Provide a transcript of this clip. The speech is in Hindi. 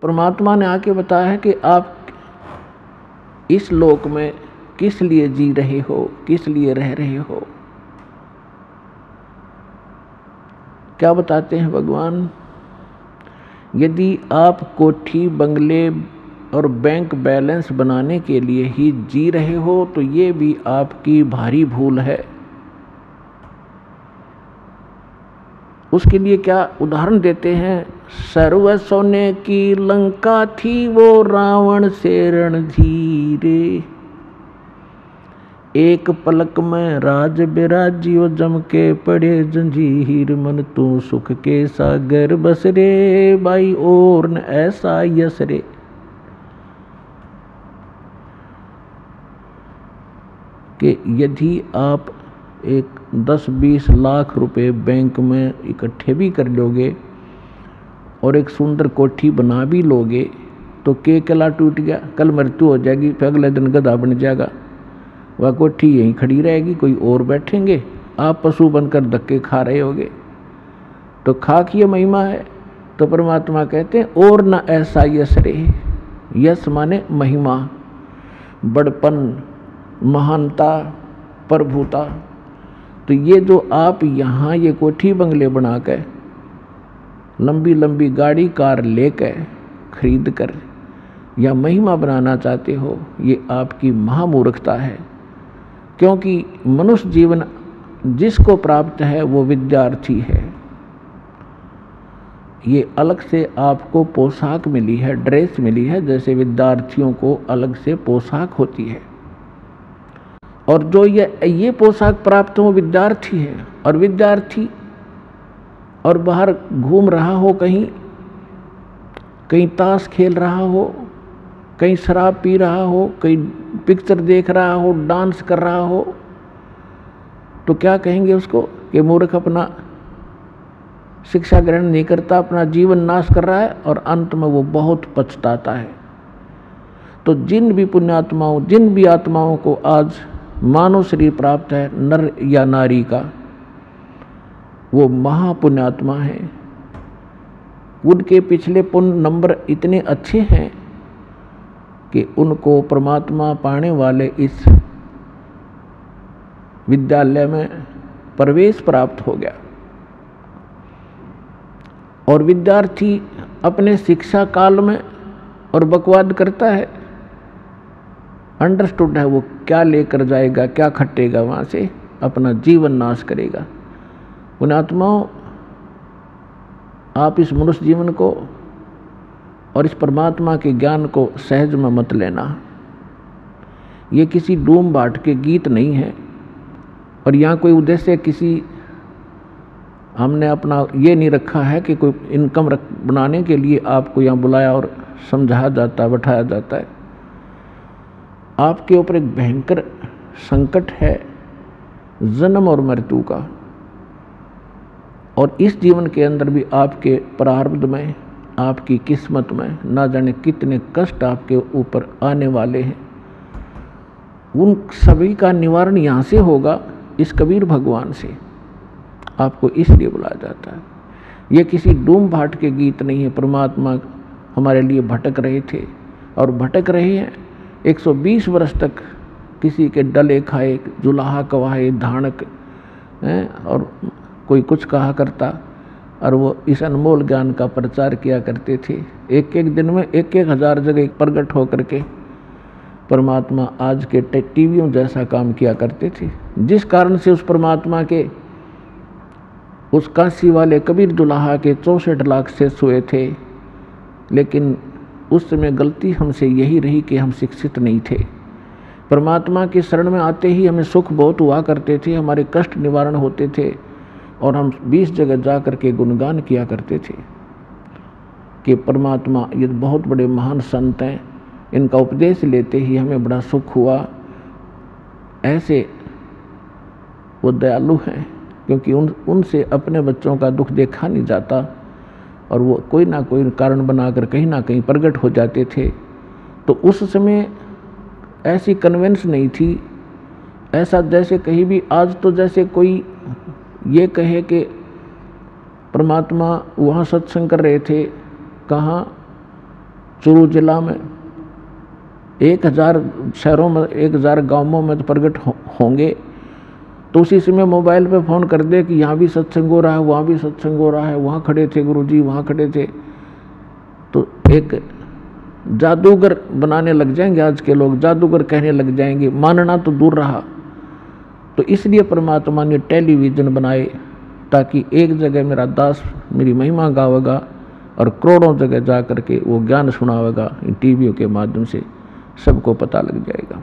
परमात्मा ने आके बताया है कि आप इस लोक में किस लिए जी रहे हो, किस लिए रह रहे हो। क्या बताते हैं भगवान? यदि आप कोठी बंगले और बैंक बैलेंस बनाने के लिए ही जी रहे हो तो ये भी आपकी भारी भूल है। उसके लिए क्या उदाहरण देते हैं? सर्व सोने की लंका थी, वो रावण से रणधीरे। एक पलक में राज बिराजियो, जम के पड़े जंजीर। मन तू सुख के सागर बस रे, बाई और न ऐसा यस रे। कि यदि आप एक 10-20 लाख रुपए बैंक में इकट्ठे भी कर लोगे और एक सुंदर कोठी बना भी लोगे तो केला टूट गया, कल मृत्यु हो जाएगी, फिर अगले दिन गधा बन जाएगा, वह कोठी यहीं खड़ी रहेगी, कोई और बैठेंगे, आप पशु बनकर धक्के खा रहे होगे। तो खाक ये महिमा है। तो परमात्मा कहते हैं और न ऐसा यश रे। यश माने महिमा, बड़पन, महानता, प्रभुता। तो ये जो आप यहाँ ये कोठी बंगले बना कर, लंबी लंबी गाड़ी कार लेकर खरीद कर या महिमा बनाना चाहते हो, ये आपकी महामूर्खता है। क्योंकि मनुष्य जीवन जिसको प्राप्त है वो विद्यार्थी है। ये अलग से आपको पोशाक मिली है, ड्रेस मिली है, जैसे विद्यार्थियों को अलग से पोशाक होती है। और जो ये पोशाक प्राप्त हो विद्यार्थी है। और विद्यार्थी और बाहर घूम रहा हो, कहीं ताश खेल रहा हो, कहीं शराब पी रहा हो, कहीं पिक्चर देख रहा हो, डांस कर रहा हो, तो क्या कहेंगे उसको कि मूर्ख अपना शिक्षा ग्रहण नहीं करता, अपना जीवन नाश कर रहा है और अंत में वो बहुत पछताता है। तो जिन भी आत्माओं को आज मानव शरीर प्राप्त है, नर या नारी का, वो महापुण्यात्मा है। उनके पिछले पुण्य नंबर इतने अच्छे हैं कि उनको परमात्मा पाने वाले इस विद्यालय में प्रवेश प्राप्त हो गया। और विद्यार्थी अपने शिक्षा काल में और बकवाद करता है, अंडरस्टूड है, वो क्या लेकर जाएगा, क्या खटेगा, वहाँ से अपना जीवन नाश करेगा। पुण्यात्माओं, आप इस मनुष्य जीवन को और इस परमात्मा के ज्ञान को सहज में मत लेना। ये किसी डूम बाट के गीत नहीं है। और यहाँ कोई उद्देश्य किसी हमने अपना ये नहीं रखा है कि कोई इनकम बनाने के लिए आपको यहाँ बुलाया और समझाया जाता है, बैठाया जाता है। आपके ऊपर एक भयंकर संकट है जन्म और मृत्यु का। और इस जीवन के अंदर भी आपके प्रारब्ध में, आपकी किस्मत में ना जाने कितने कष्ट आपके ऊपर आने वाले हैं। उन सभी का निवारण यहाँ से होगा, इस कबीर भगवान से। आपको इसलिए बुलाया जाता है। ये किसी डूम भाट के गीत नहीं है। परमात्मा हमारे लिए भटक रहे थे और भटक रहे हैं 120 वर्ष तक। किसी के डले खाए, जुलाहा कवाए, धानक और कोई कुछ कहा करता, और वो इस अनमोल ज्ञान का प्रचार किया करते थे। एक एक दिन में 1,000 जगह प्रकट होकर के परमात्मा आज के टीवियों जैसा काम किया करते थे। जिस कारण से उस परमात्मा के उस काशी वाले कबीर दुल्हा के 64 लाख शिष्य हुए थे। लेकिन उस समय गलती हमसे यही रही कि हम शिक्षित नहीं थे। परमात्मा के शरण में आते ही हमें सुख बहुत हुआ करते थे, हमारे कष्ट निवारण होते थे और हम 20 जगह जा कर के गुणगान किया करते थे कि परमात्मा ये बहुत बड़े महान संत हैं, इनका उपदेश लेते ही हमें बड़ा सुख हुआ। ऐसे वो दयालु हैं, क्योंकि उनसे अपने बच्चों का दुख देखा नहीं जाता और वो कोई ना कोई कारण बनाकर कहीं ना कहीं प्रकट हो जाते थे। तो उस समय ऐसी कन्वेंस नहीं थी, ऐसा जैसे कहीं भी आज तो जैसे कोई ये कहे कि परमात्मा वहाँ सत्संग कर रहे थे, कहाँ चूरू जिला में 1000 शहरों में 1000 गांवों में तो प्रकट होंगे, तो उसी समय मोबाइल पे फ़ोन कर दे कि यहाँ भी सत्संग हो रहा है, वहाँ भी सत्संग हो रहा है, वहाँ खड़े थे गुरुजी, वहाँ खड़े थे। तो एक जादूगर बनाने लग जाएंगे आज के लोग, जादूगर कहने लग जाएंगे, मानना तो दूर रहा। तो इसलिए परमात्मा ने टेलीविज़न बनाए ताकि एक जगह मेरा दास मेरी महिमा गावेगा और करोड़ों जगह जा कर के वो ज्ञान सुनावेगा। इन टीवियों के माध्यम से सबको पता लग जाएगा।